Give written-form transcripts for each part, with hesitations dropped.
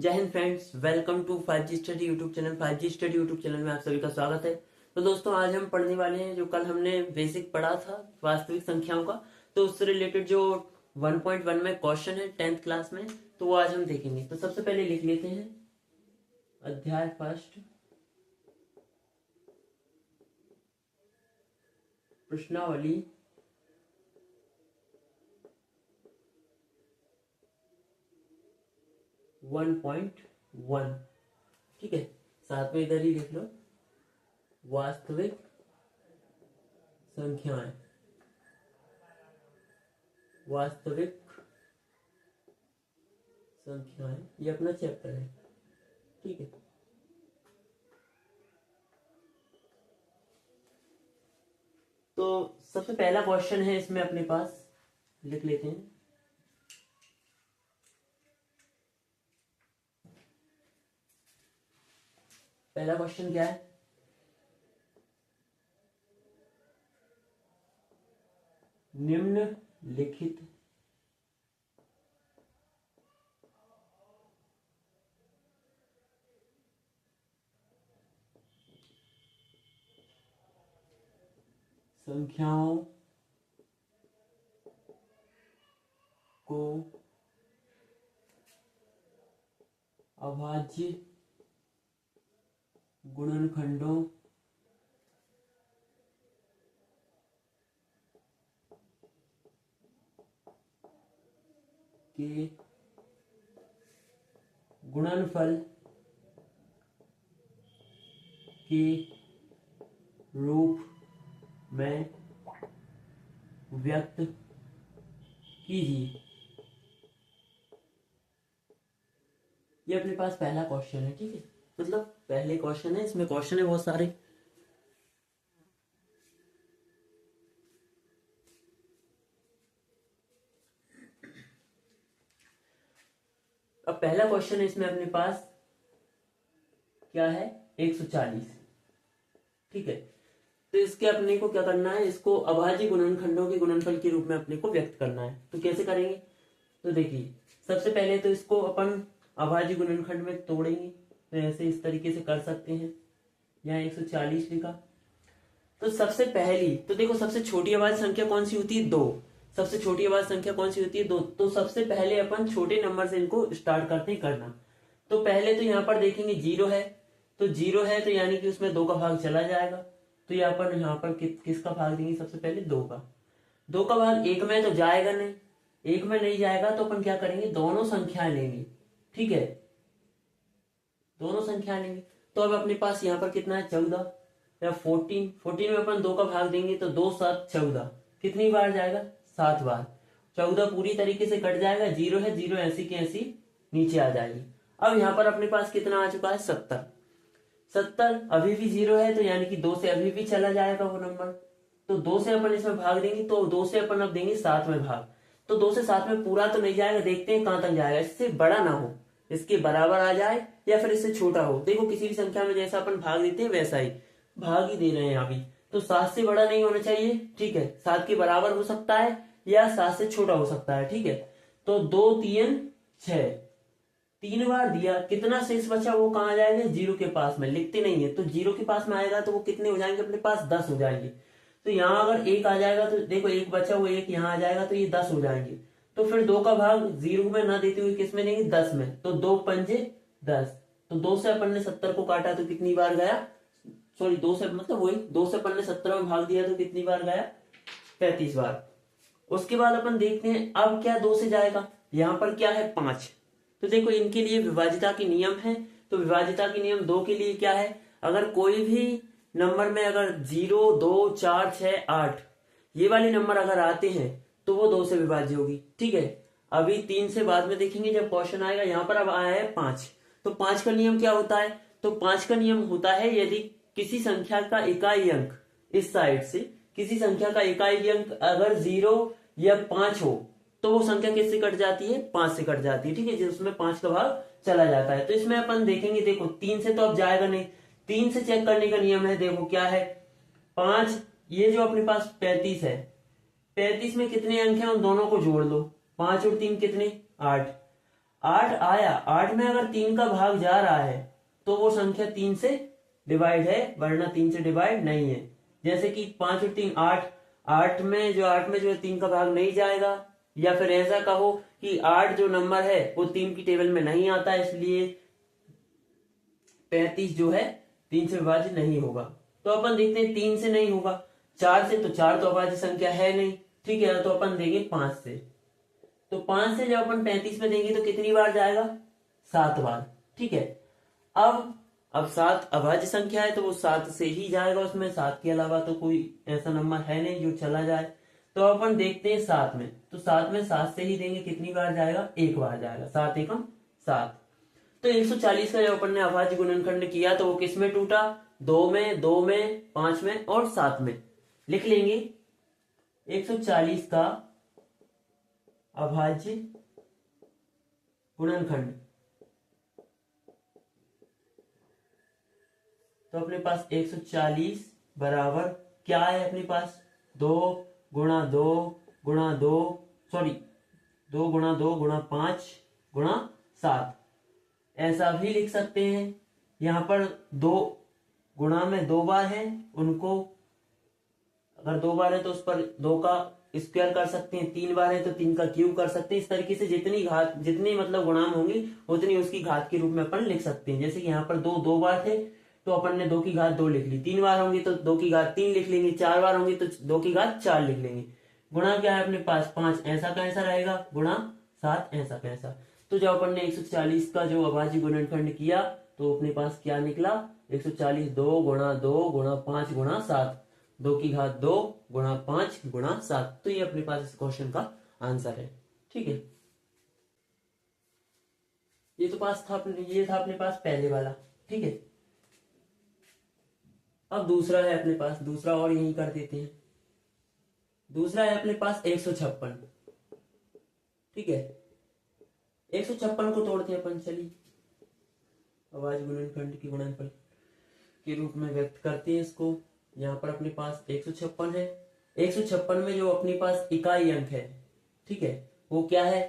जय हिंद friends, welcome to 5G study YouTube channel. 5G study YouTube channel में आप सभी का स्वागत है। तो दोस्तों, आज हम पढ़ने वाले हैं जो कल हमने बेसिक पढ़ा था वास्तविक संख्याओं का, तो उससे रिलेटेड जो 1.1 में क्वेश्चन है 10th क्लास में, तो वो आज हम देखेंगे। तो सबसे पहले लिख लेते हैं अध्याय फर्स्ट, प्रश्नावली 1.1। ठीक है, साथ में इधर ही लिख लो वास्तविक संख्याएं। वास्तविक संख्याएं ये अपना चैप्टर है। ठीक है, तो सबसे पहला क्वेश्चन है इसमें अपने पास, लिख लेते हैं। पहला क्वेश्चन क्या है? निम्नलिखित संख्याओं को अभाज्य गुणनखंडों के गुणनफल के रूप में व्यक्त कीजिए। ये अपने पास पहला क्वेश्चन है। ठीक है, मतलब पहले क्वेश्चन है, इसमें क्वेश्चन है बहुत सारे। अब पहला क्वेश्चन है इसमें अपने पास क्या है? 140। ठीक है, तो इसके अपने को क्या करना है? इसको अभाज्य गुणनखंडों के गुणनफल के रूप में अपने को व्यक्त करना है। तो कैसे करेंगे? तो देखिए, सबसे पहले तो इसको अपन अभाज्य गुणनखंड में तोड़ेंगे। तो ऐसे इस तरीके से कर सकते हैं। यहाँ 140 लिखा, तो सबसे पहली तो देखो, सबसे छोटी अभाज्य संख्या कौन सी होती है? 2। सबसे छोटी अभाज्य संख्या कौन सी होती है? 2। तो सबसे पहले अपन छोटे नंबर से इनको स्टार्ट करते हैं करना। तो पहले तो यहाँ पर देखेंगे 0 है, तो 0 है तो यानी कि उसमें 2 का भाग चला जाएगा। तो यहाँ पर किसका भाग देंगे? सबसे पहले 2 का। 2 का भाग 1 में तो जाएगा नहीं, 1 में नहीं जाएगा तो अपन क्या करेंगे? दोनों संख्याएं लेंगे। ठीक है, दोनों संख्याएं लेंगे। तो अब अपने पास यहाँ पर कितना है? 14 या 14 में अपन 2 का भाग देंगे तो 2 7 14, कितनी बार जाएगा? 7 बार। 14 पूरी तरीके से कट जाएगा, 0 है, 0 ऐसी की ऐसी नीचे आ जाएगी। अब यहाँ पर अपने पास कितना आ चुका है? 70। 70 अभी भी 0 है, तो यानी कि 2 से अभी भी चला जाएगा वो नंबर। तो 2 से अपन इसमें भाग देंगे, तो 2 से अपन अब देंगे 7 में भाग। तो 2 से 7 में पूरा तो नहीं जाएगा, देखते हैं कहां तक जाएगा। इससे बड़ा ना हो, इसके बराबर आ जाए या फिर इससे छोटा हो। देखो, किसी भी संख्या में जैसा अपन भाग देते हैं वैसा ही भाग ही दे रहे हैं अभी। तो 7 से बड़ा नहीं होना चाहिए। ठीक है, 7 के बराबर हो सकता है या 7 से छोटा हो सकता है। ठीक है, तो 2 3 6, 3 बार दिया, कितना शेष बचा? वो कहाँ जाएगा? 0 के पास में। लिखते नहीं है तो 0 के पास में आएगा तो वो कितने हो जाएंगे अपने पास? 10 हो जाएंगे। तो यहाँ अगर 1 आ जाएगा तो देखो 1 बचा, वो 1 यहाँ आ जाएगा तो ये 10 हो जाएंगे। तो फिर 2 का भाग 0 में ना देते हुए किस में देंगे? 10 में। तो 2 पंजे 10। तो 2 से अपन ने 70 को काटा तो कितनी बार गया? सॉरी, 2 से मतलब वही 2 से अपन ने 17 में भाग दिया तो कितनी बार गया? 35 बार। उसके बाद अपन देखते हैं अब क्या 2 से जाएगा। यहाँ पर क्या है? 5। तो देखो, इनके लिए विभाज्यता के नियम है। तो विभाज्यता के नियम 2 के लिए क्या है? अगर कोई भी नंबर में अगर 0 2 4 6 8 ये वाले नंबर अगर आते हैं तो वो 2 से विभाज्य होगी। ठीक है, अभी 3 से बाद में देखेंगे जब क्वेश्चन आएगा। यहाँ पर अब आया है 5। तो 5 का नियम क्या होता है? तो 5 का नियम होता है, यदि किसी संख्या का इकाई अंक इस साइड से, किसी संख्या का इकाई अंक अगर 0 या 5 हो तो वो संख्या किससे कट जाती है? 5 से कट जाती है। ठीक है, जिसमें 5 का भाग चला जाता है। तो इसमें अपन देखेंगे, देखो 3 से तो अब जाएगा नहीं, 3 से चेक करने का नियम है। देखो क्या है? 5, ये जो अपने पास 35 है, 35 में कितने अंक हैं? उन दोनों को जोड़ लो। 5 और 3 कितने? 8। 8 आया, 8 में अगर 3 का भाग जा रहा है तो वो संख्या 3 से डिवाइड है, वरना 3 से डिवाइड नहीं है। जैसे कि 5 और 3 8, 8 में जो है 3 का भाग नहीं जाएगा। या फिर ऐसा कहो कि 8 जो नंबर है वो 3 की टेबल में नहीं आता, इसलिए 35 जो है 3 से विभाज्य नहीं होगा। तो अपन देखते हैं 3 से नहीं होगा, 4 से, तो 4 तो अभाज्य संख्या है नहीं, ठीक है, तो अपन देंगे 5 से। तो 5 से जब अपन 35 में देंगे तो कितनी बार जाएगा? 7 बार, ठीक है। अब 7 अभाज्य संख्या है तो वो 7 से ही जाएगा, उसमें 7 के अलावा तो कोई ऐसा नंबर है नहीं जो चला जाए। तो अपन देखते हैं 7 में, तो 7 में 7 से ही देंगे, कितनी बार जाएगा? 1 बार जाएगा, 7 एकम 7। तो 140 का जब अपन ने अभाज्य गुणनखंड किया तो वो किस में टूटा? 2 में, 2 में, 5 में और 7 में। लिख लेंगे 140 का अभाज्य गुणनखंड। तो अपने पास 140 बराबर क्या है अपने पास? 2 गुणा 2 गुणा 2, सॉरी 2 गुणा 2 गुणा 5 गुणा 7, ऐसा भी लिख सकते हैं। यहां पर 2 गुणा में 2 बार है, उनको अगर 2 बार है तो उस पर 2 का स्क्वायर कर सकते हैं, 3 बार है तो 3 का क्यूब कर सकते हैं। इस तरीके से जितनी मतलब गुणाम होंगी उतनी उसकी घात के रूप में अपन लिख सकते हैं। जैसे कि यहाँ पर 2 बार थे तो अपन ने 2 की घात 2 लिख ली, 3 बार होंगी तो 2 की घात 3 लिख लेंगे, 4 बार होंगी तो 2 की घात 4 लिख लेंगे। गुणा क्या है अपने पास? 5, ऐसा कैसा रहेगा? गुणा 7, ऐसा कैसा। तो जब अपन ने 140 का जो अभाज्य गुणनखंड किया तो अपने पास क्या निकला? 140 2 गुणा 2 गुणा 5 गुणा 7, 2 की घात 2 गुणा 5 गुणा 7। तो ये अपने पास इस क्वेश्चन का आंसर है, ठीक है। ये था अपने पास पहले वाला, ठीक है। अब दूसरा है अपने पास, दूसरा और यही कर देते हैं। दूसरा है अपने पास 156, ठीक है। 156 को तोड़ते हैं अपन, चलिए अभाज्य गुणनखंड की गुणनफल के रूप में व्यक्त करते हैं इसको। यहाँ पर अपने पास 156 है। 156 में जो अपने पास इकाई अंक है, ठीक है, वो क्या है?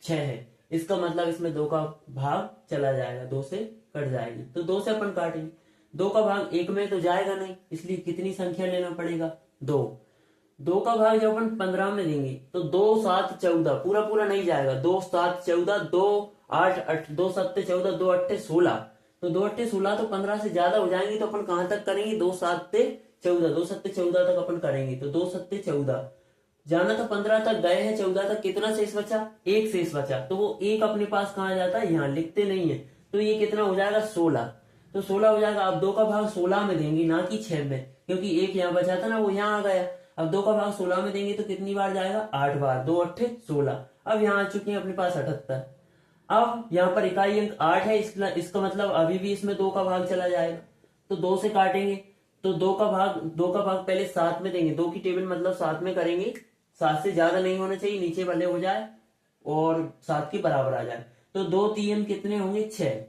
6 है। इसका मतलब इसमें 2 का भाग चला जाएगा, 2 से कट जाएगी, तो 2 से अपन काटेंगे। 2 का भाग 1 में तो जाएगा नहीं, इसलिए कितनी संख्या लेना पड़ेगा? 2। 2 का भाग जब अपन 15 में देंगे तो 2 7 14, पूरा पूरा नहीं जाएगा, 2 7 14, 2 8 8, 2 7 14, 2 8 16, तो 2 8 16 तो 15 से ज्यादा हो जाएंगे। तो अपन कहां तक करेंगे? 2 7 14, 2 7 14 तक अपन करेंगे। तो 2 7 14 जाना तो 15 तक गए हैं, 14 तक कितना शेष बचा? 1 शेष बचा। तो वो 1 अपने पास कहाँ जाता है? यहाँ लिखते नहीं है, तो ये कितना हो जाएगा? 16। तो 16 हो जाएगा। अब 2 का भाग 16 में देंगे, ना कि 6 में, क्योंकि 1 यहाँ बचा था ना, वो यहाँ आ गया। अब 2 का भाग 16 में देंगे तो कितनी बार जाएगा? 8 बार। 2 8 16। अब यहाँ आ चुके हैं अपने पास 78। अब यहाँ पर इकाई अंक 8 है, इसका मतलब अभी भी इसमें 2 का भाग चला जाएगा, तो 2 से काटेंगे। तो 2 का भाग पहले 7 में देंगे, 2 की टेबल मतलब 7 में करेंगे। 7 से ज्यादा नहीं होना चाहिए, नीचे भले हो जाए और 7 के बराबर आ जाए। तो 2 3 कितने होंगे? 6।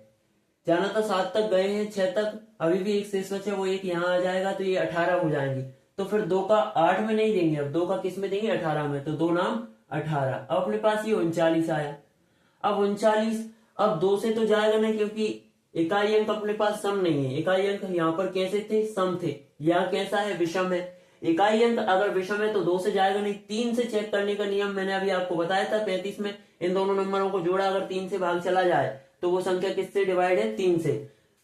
जाना तो 7 तक गए हैं, 6 तक अभी भी 1 शेष बचा, वो 1 यहाँ आ जाएगा, तो ये 18 हो जाएंगे। तो फिर 2 का 8 में नहीं देंगे, अब 2 का किस में देंगे? 18 में। तो 2 नाम 18। अब अपने पास ये 39 आया। अब 39, अब 2 से तो जाएगा नहीं, क्योंकि इकाई अंक अपने पास सम नहीं है। इकाई अंक यहाँ पर कैसे थे? सम थे। यहाँ कैसा है? विषम है। इकाई अंक अगर विषम है तो 2 से जाएगा नहीं। 3 से चेक करने का नियम मैंने अभी आपको बताया था 35 में। इन दोनों नंबरों को जोड़ा, अगर 3 से भाग चला जाए तो वो संख्या किससे डिवाइड है? 3 से।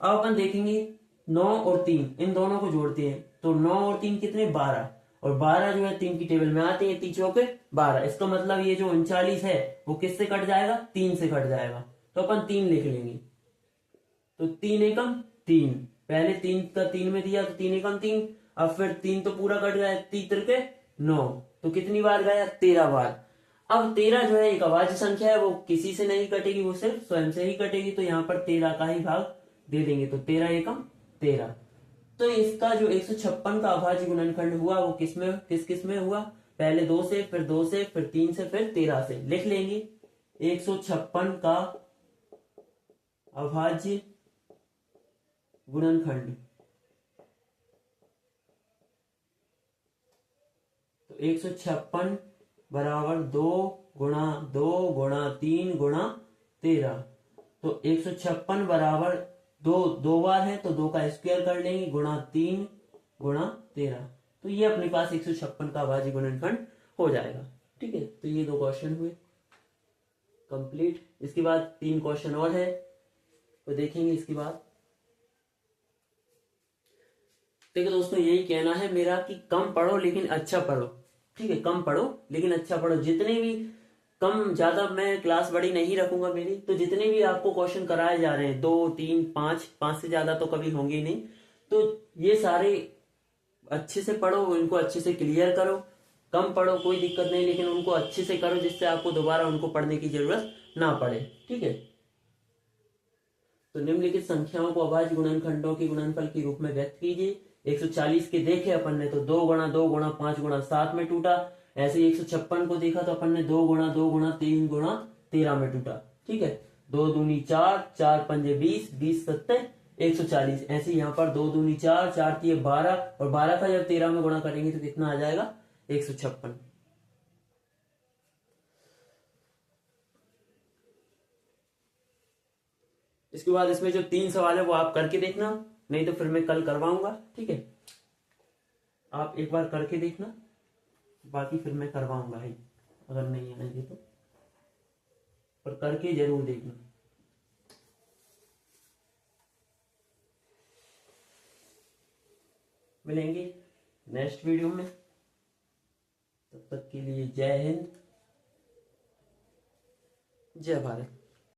अब अपन देखेंगे 9 और 3, इन दोनों को जोड़ते हैं तो 9 और 3 कितने? 12। और 12 जो है 3 की टेबल में आते हैं, 3 चौके 12। इसका मतलब ये जो 39 है वो किससे कट जाएगा? 3 से कट जाएगा। तो अपन 3 लिख लेंगे। तो 3 एकम 3, पहले 3 का 3 में दिया तो 3 एकम 3। अब फिर 3 तो पूरा कट गया, 3 तिरके 9, तो कितनी बार गया? 13 बार। अब 13 जो है एक अभाज्य संख्या है, वो किसी से नहीं कटेगी, वो सिर्फ स्वयं से ही कटेगी। तो यहाँ पर 13 का ही भाग दे देंगे, तो 13 एकम 13। तो इसका जो 156 का अभाज्य गुणनखंड हुआ वो किस में हुआ? पहले 2 से, फिर 2 से, फिर 3 से, फिर 13 से। लिख लेंगे 156 का अभाज्य गुणनखंड। तो 156 बराबर 2 गुणा 2 गुणा 3 गुणा 13। तो 156 बराबर दो बार है तो 2 का स्क्वायर कर लेंगे, गुणा 3 गुणा 13। तो ये अपने पास 156 का अभाज्य गुणनखंड हो जाएगा। ठीक है, तो ये 2 क्वेश्चन हुए कंप्लीट। इसके बाद 3 क्वेश्चन और है तो देखेंगे इसके बाद। देखो दोस्तों, यही कहना है मेरा कि कम पढ़ो लेकिन अच्छा पढ़ो। ठीक है, कम पढ़ो लेकिन अच्छा पढ़ो। जितने भी कम ज्यादा, मैं क्लास बड़ी नहीं रखूंगा मेरी, तो जितने भी आपको क्वेश्चन कराए जा रहे हैं 2 3 5 से ज्यादा तो कभी होंगे ही नहीं, तो ये सारे अच्छे से पढ़ो, इनको अच्छे से क्लियर करो। कम पढ़ो कोई दिक्कत नहीं, लेकिन उनको अच्छे से करो जिससे आपको दोबारा उनको पढ़ने की जरूरत ना पड़े। ठीक है, तो निम्नलिखित संख्याओं को अभाज्य गुणनखंडों के गुणनफल के रूप में व्यक्त कीजिए। 140 के देखे अपन ने तो 2 गुणा 2 गुणा 5 गुणा 7 में टूटा। ऐसे ही 156 को देखा तो अपन ने 2 गुणा 2 गुणा 3 गुणा 13 में टूटा। ठीक है, 2 दूनी 4, 4 पंजे 20, 20 सत्ते 140। ऐसे यहाँ पर 2 दूनी 4, 4 तिये 12, और 12 का जब 13 में गुणा करेंगे तो कितना आ जाएगा? 156। इसके बाद इसमें जो 3 सवाल है वो आप करके देखना, नहीं तो फिर मैं कल करवाऊंगा। ठीक है, आप एक बार करके देखना, बाकी फिर मैं करवाऊंगा ही अगर नहीं आएंगे तो, पर करके जरूर देखना। मिलेंगे नेक्स्ट वीडियो में, तब तक के लिए जय हिंद, जय भारत।